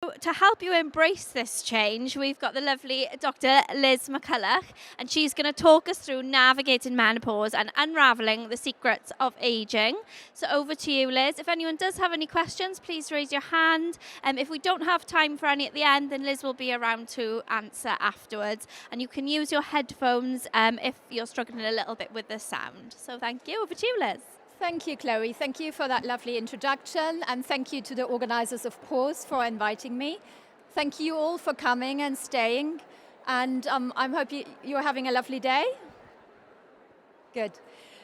To help you embrace this change, we've got the lovely Dr Liz McCulloch, and she's going to talk us through navigating menopause and unravelling the secrets of ageing. So over to you, Liz. If anyone does have any questions, please raise your hand. If we don't have time for any at the end, then Liz will be around to answer afterwards. And you can use your headphones if you're struggling a little bit with the sound. So thank you. Over to you, Liz. Thank you, Chloe. Thank you for that lovely introduction, and thank you to the organisers of Pause for inviting me. Thank you all for coming and staying, and I hope you're having a lovely day. Good.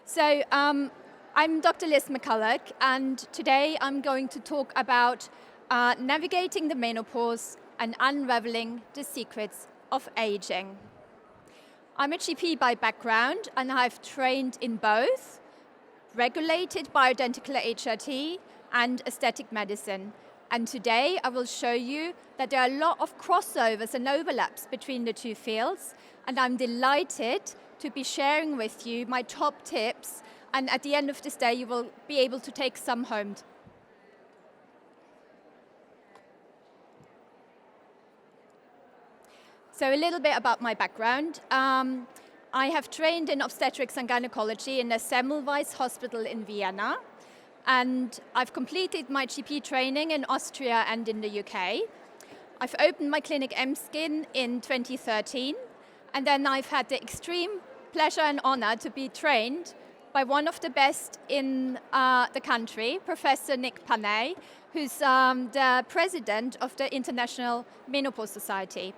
So I'm Dr Liz McCulloch, and today I'm going to talk about navigating the menopause and unravelling the secrets of ageing. I'm a GP by background, and I've trained in both regulated bioidentical HRT and aesthetic medicine. And today I will show you that there are a lot of crossovers and overlaps between the two fields, and I'm delighted to be sharing with you my top tips, and at the end of this day you will be able to take some home. So a little bit about my background. I have trained in obstetrics and gynecology in the Semmelweis Hospital in Vienna, and I've completed my GP training in Austria and in the UK. I've opened my clinic M-Skin in 2013, and then I've had the extreme pleasure and honor to be trained by one of the best in the country, Professor Nick Panay, who's the president of the International Menopause Society.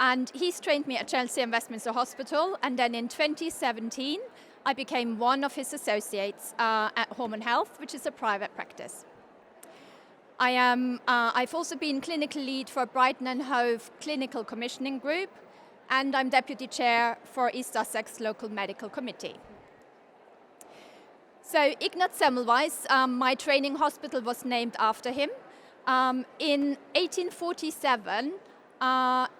And he's trained me at Chelsea and Westminster Hospital, and then in 2017 I became one of his associates at Hormone Health, which is a private practice. I've also been clinical lead for Brighton and Hove Clinical Commissioning Group, and I'm deputy chair for East Sussex Local Medical Committee. So Ignaz Semmelweis, my training hospital was named after him. In 1847,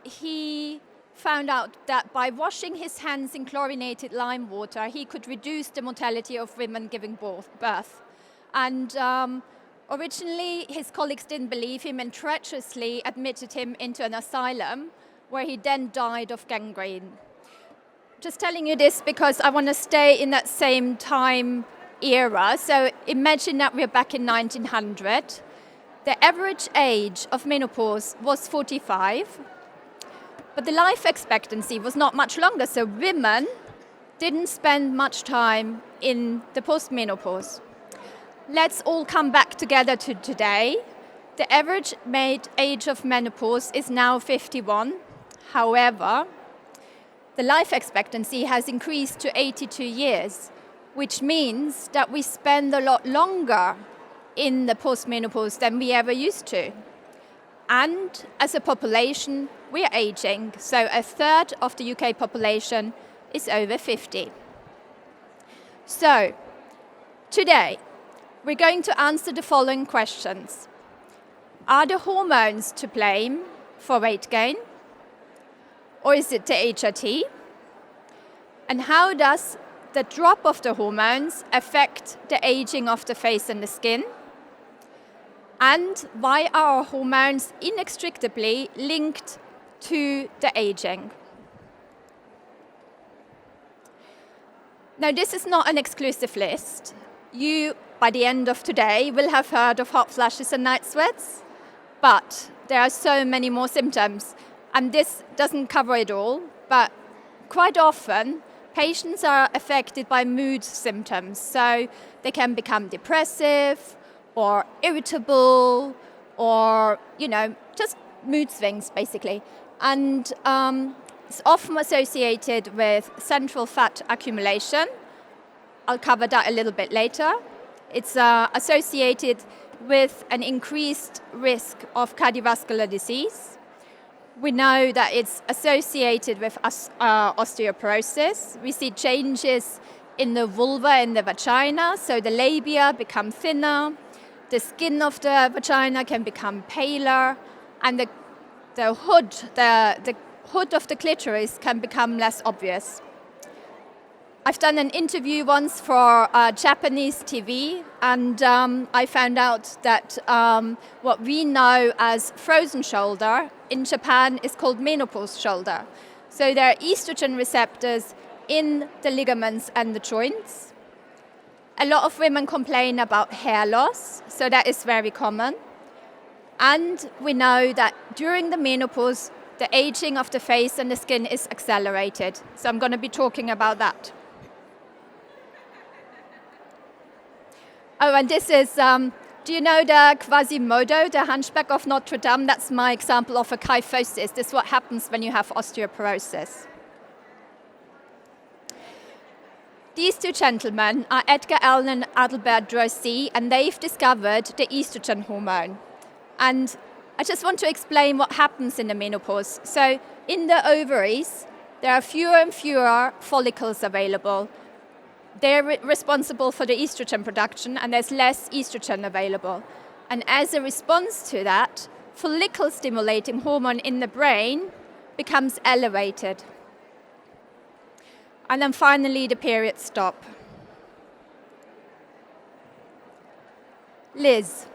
he found out that by washing his hands in chlorinated lime water, he could reduce the mortality of women giving birth. And originally, his colleagues didn't believe him and treacherously admitted him into an asylum, where he then died of gangrene. Just telling you this because I want to stay in that same time era. So imagine that we're back in 1900. The average age of menopause was 45, but the life expectancy was not much longer, so women didn't spend much time in the postmenopause. Let's all come back together to today. The average age of menopause is now 51. However, the life expectancy has increased to 82 years, which means that we spend a lot longer in the postmenopause than we ever used to. And as a population, we're aging. So a third of the UK population is over 50. So today, we're going to answer the following questions. Are the hormones to blame for weight gain? Or is it the HRT? And how does the drop of the hormones affect the aging of the face and the skin? And why are our hormones inextricably linked to the aging? Now, this is not an exclusive list. You, by the end of today, will have heard of hot flashes and night sweats, but there are so many more symptoms, and this doesn't cover it all, but quite often, patients are affected by mood symptoms, so they can become depressive, or irritable, or, just mood swings, basically. And it's often associated with central fat accumulation. I'll cover that a little bit later. It's associated with an increased risk of cardiovascular disease. We know that it's associated with osteoporosis. We see changes in the vulva and the vagina, so the labia become thinner. The skin of the vagina can become paler, and the hood of the clitoris can become less obvious. I've done an interview once for Japanese TV, and I found out that what we know as frozen shoulder in Japan is called menopause shoulder. So there are estrogen receptors in the ligaments and the joints. A lot of women complain about hair loss, so that is very common. And we know that during the menopause, the aging of the face and the skin is accelerated. So I'm going to be talking about that. Oh, and this is, do you know the Quasimodo, the Hunchback of Notre Dame? That's my example of a kyphosis. This is what happens when you have osteoporosis. These two gentlemen are Edgar Allen and Adelbert Drosy, and they've discovered the estrogen hormone. And I just want to explain what happens in the menopause. So in the ovaries, there are fewer and fewer follicles available. They're responsible for the estrogen production, and there's less estrogen available. And as a response to that, follicle-stimulating hormone in the brain becomes elevated. And then finally, the periods stop. Liz,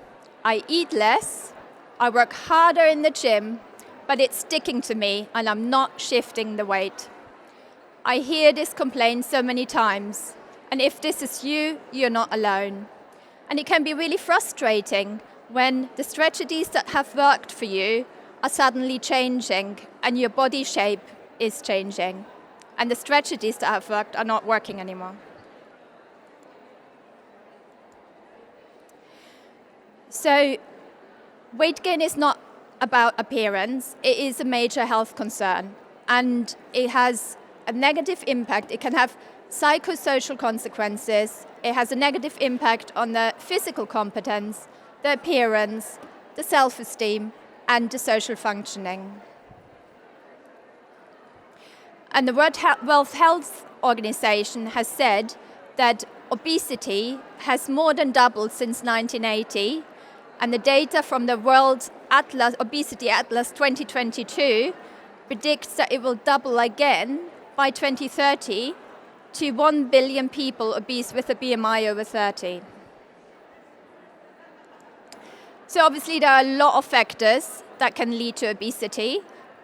I eat less, I work harder in the gym, but it's sticking to me and I'm not shifting the weight. I hear this complaint so many times. And if this is you, you're not alone. And it can be really frustrating when the strategies that have worked for you are suddenly changing and your body shape is changing. And the strategies that have worked are not working anymore. So weight gain is not about appearance. It is a major health concern. And it has a negative impact. It can have psychosocial consequences. It has a negative impact on the physical competence, the appearance, the self-esteem, and the social functioning. And the World Health Organization has said that obesity has more than doubled since 1980, and the data from the World Obesity Atlas 2022 predicts that it will double again by 2030 to 1 billion people obese with a BMI over 30. So obviously there are a lot of factors that can lead to obesity.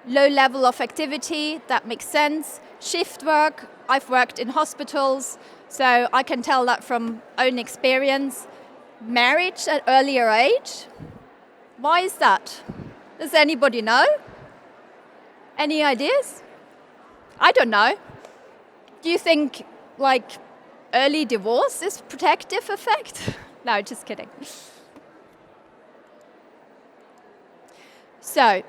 Low level of activity, that makes sense. Shift work, I've worked in hospitals, so I can tell that from own experience. Marriage at earlier age, why is that? Does anybody know? Any ideas? I don't know. Do you think, like, early divorce is protective effect? No, just kidding. So,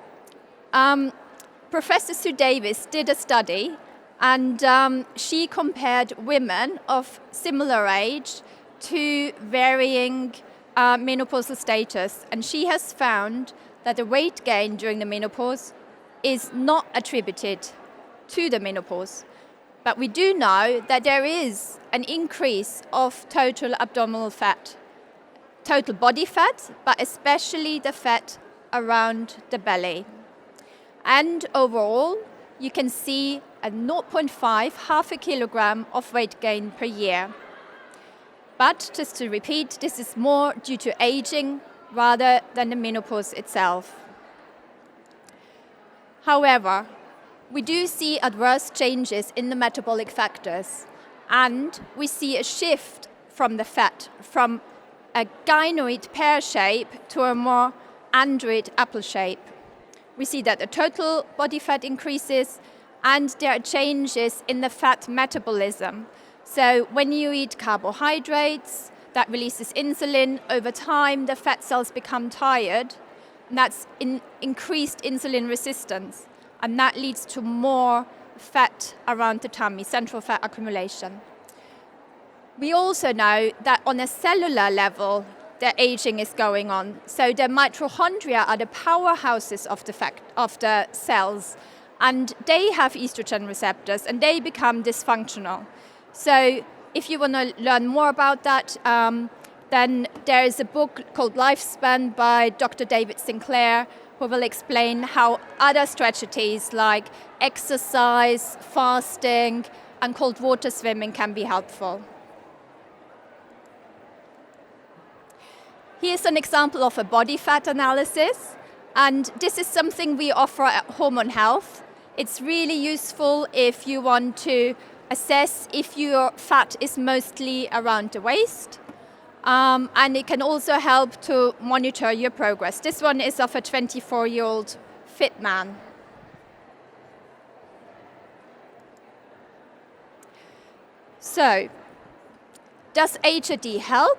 Professor Sue Davis did a study, and she compared women of similar age to varying menopausal status. And she has found that the weight gain during the menopause is not attributed to the menopause. But we do know that there is an increase of total abdominal fat, total body fat, but especially the fat around the belly. And overall, you can see a 0.5, half a kilogram of weight gain per year. But just to repeat, this is more due to aging rather than the menopause itself. However, we do see adverse changes in the metabolic factors, and we see a shift from the fat, from a gynoid pear shape to a more android apple shape. We see that the total body fat increases, and there are changes in the fat metabolism. So when you eat carbohydrates, that releases insulin. Over time, the fat cells become tired, and that's increased insulin resistance. And that leads to more fat around the tummy, central fat accumulation. We also know that on a cellular level, the aging is going on. So the mitochondria are the powerhouses of the cells, and they have estrogen receptors, and they become dysfunctional. So if you want to learn more about that, then there is a book called Lifespan by Dr. David Sinclair, who will explain how other strategies like exercise, fasting, and cold water swimming can be helpful. Here's an example of a body fat analysis, and this is something we offer at Hormone Health. It's really useful if you want to assess if your fat is mostly around the waist, and it can also help to monitor your progress. This one is of a 24-year-old fit man. So, does HRT help,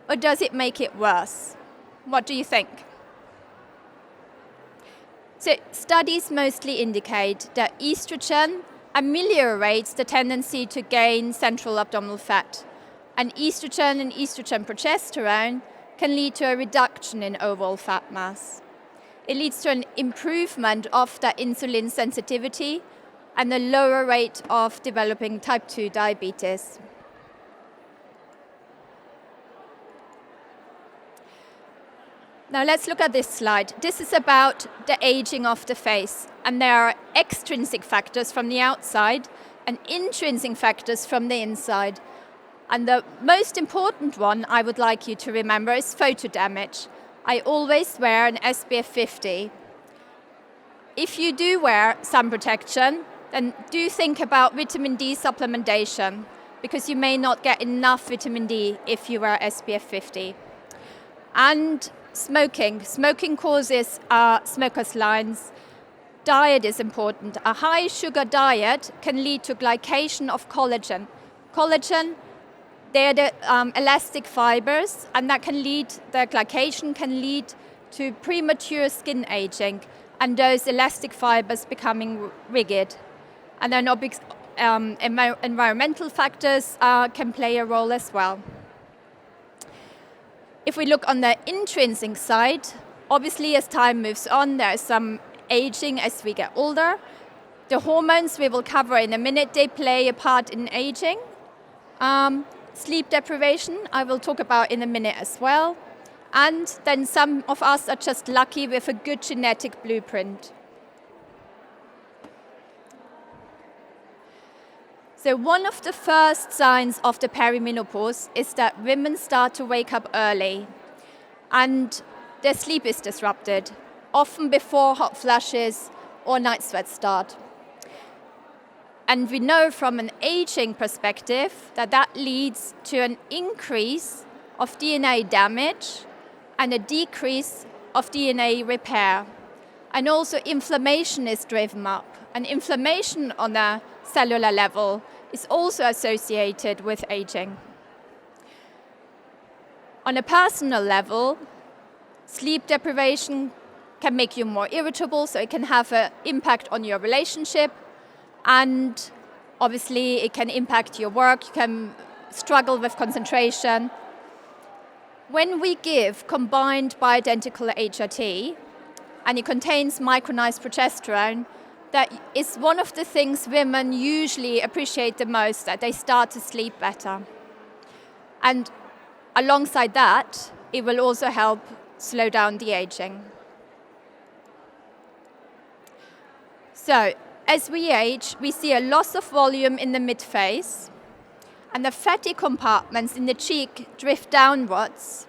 or does it make it worse? What do you think? So, studies mostly indicate that estrogen ameliorates the tendency to gain central abdominal fat, and estrogen progesterone can lead to a reduction in overall fat mass. It leads to an improvement of the insulin sensitivity and a lower rate of developing type 2 diabetes. Now let's look at this slide. This is about the aging of the face, and there are extrinsic factors from the outside and intrinsic factors from the inside. And the most important one I would like you to remember is photo damage. I always wear an SPF 50. If you do wear sun protection, then do think about vitamin D supplementation, because you may not get enough vitamin D if you wear SPF 50. And smoking causes smoker's lines. Diet is important. A high sugar diet can lead to glycation of collagen. Collagen, they're the elastic fibers, and that can lead, the glycation can lead to premature skin aging, and those elastic fibers becoming rigid. And then environmental factors can play a role as well. If we look on the intrinsic side, obviously as time moves on, there's some aging as we get older. The hormones we will cover in a minute, they play a part in aging. Sleep deprivation, I will talk about in a minute as well. And then some of us are just lucky with a good genetic blueprint. So one of the first signs of the perimenopause is that women start to wake up early and their sleep is disrupted, often before hot flushes or night sweats start. And we know from an aging perspective that that leads to an increase of DNA damage and a decrease of DNA repair. And also inflammation is driven up. And inflammation on a cellular level is also associated with aging. On a personal level, sleep deprivation can make you more irritable, so it can have an impact on your relationship, and obviously it can impact your work. You can struggle with concentration. When we give combined bioidentical HRT, and it contains micronized progesterone, that is one of the things women usually appreciate the most, that they start to sleep better. And alongside that, it will also help slow down the aging. So, as we age, we see a loss of volume in the mid-face, and the fatty compartments in the cheek drift downwards.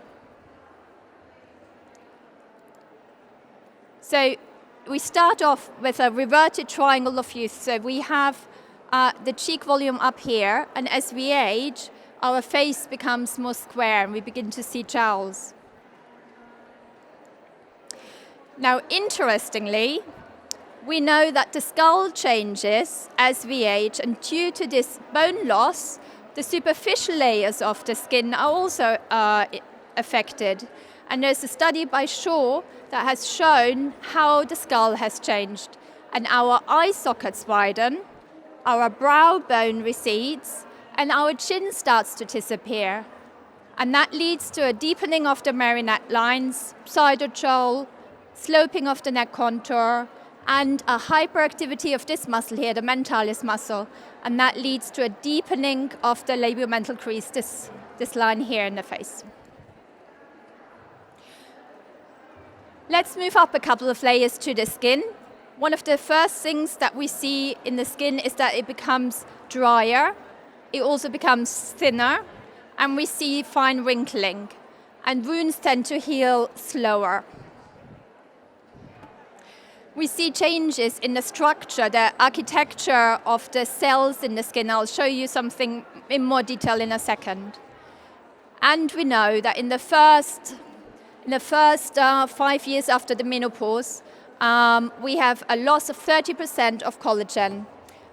So, we start off with a reverted triangle of youth. So we have the cheek volume up here, and as we age, our face becomes more square and we begin to see jowls. Now, interestingly, we know that the skull changes as we age, and due to this bone loss, the superficial layers of the skin are also affected. And there's a study by Shaw that has shown how the skull has changed. And our eye sockets widen, our brow bone recedes, and our chin starts to disappear. And that leads to a deepening of the marionette lines, pseudojowl, sloping of the neck contour, and a hyperactivity of this muscle here, the mentalis muscle. And that leads to a deepening of the labiomental crease, this line here in the face. Let's move up a couple of layers to the skin. one of the first things that we see in the skin is that it becomes drier, it also becomes thinner, and we see fine wrinkling, and wounds tend to heal slower. We see changes in the structure, the architecture of the cells in the skin. I'll show you something in more detail in a second. And we know that in the first 5 years after the menopause, we have a loss of 30% of collagen.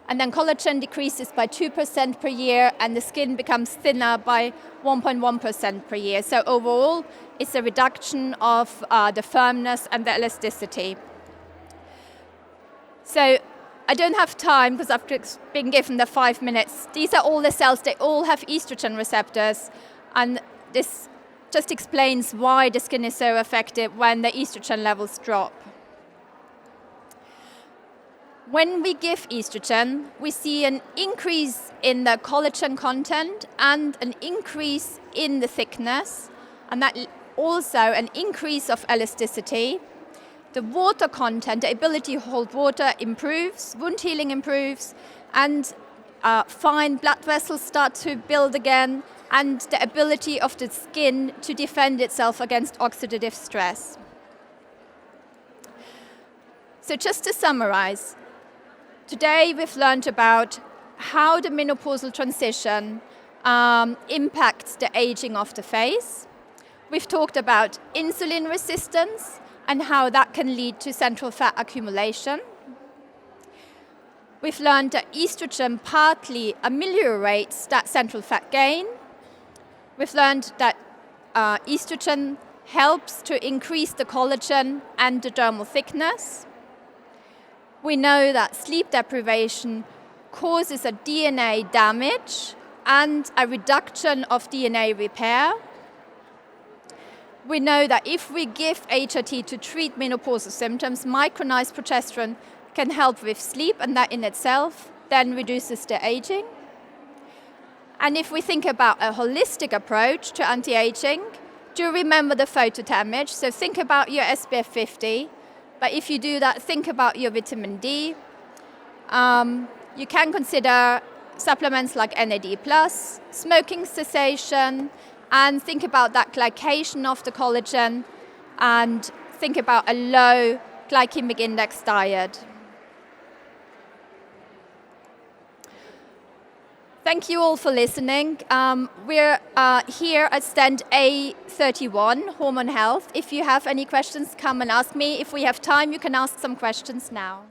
And then collagen decreases by 2% per year, and the skin becomes thinner by 1.1% per year. So overall, it's a reduction of the firmness and the elasticity. So I don't have time because I've been given the 5 minutes. These are all the cells, they all have estrogen receptors, and this just explains why the skin is so affected when the estrogen levels drop. When we give estrogen, we see an increase in the collagen content and an increase in the thickness, and that also an increase of elasticity. The water content, the ability to hold water improves, wound healing improves, and fine blood vessels start to build again, and the ability of the skin to defend itself against oxidative stress. So just to summarize, today we've learned about how the menopausal transition impacts the aging of the face. We've talked about insulin resistance and how that can lead to central fat accumulation. We've learned that estrogen partly ameliorates that central fat gain. We've learned that estrogen helps to increase the collagen and the dermal thickness. We know that sleep deprivation causes a DNA damage and a reduction of DNA repair. We know that if we give HRT to treat menopausal symptoms, micronized progesterone can help with sleep, and that in itself then reduces the aging. And if we think about a holistic approach to anti-aging, do remember the photo damage. So think about your SPF 50, but if you do that, think about your vitamin D. You can consider supplements like NAD+, smoking cessation, and think about that glycation of the collagen, and think about a low glycemic index diet. Thank you all for listening. We're here at stand A31, Hormone Health. If you have any questions, come and ask me. If we have time, you can ask some questions now.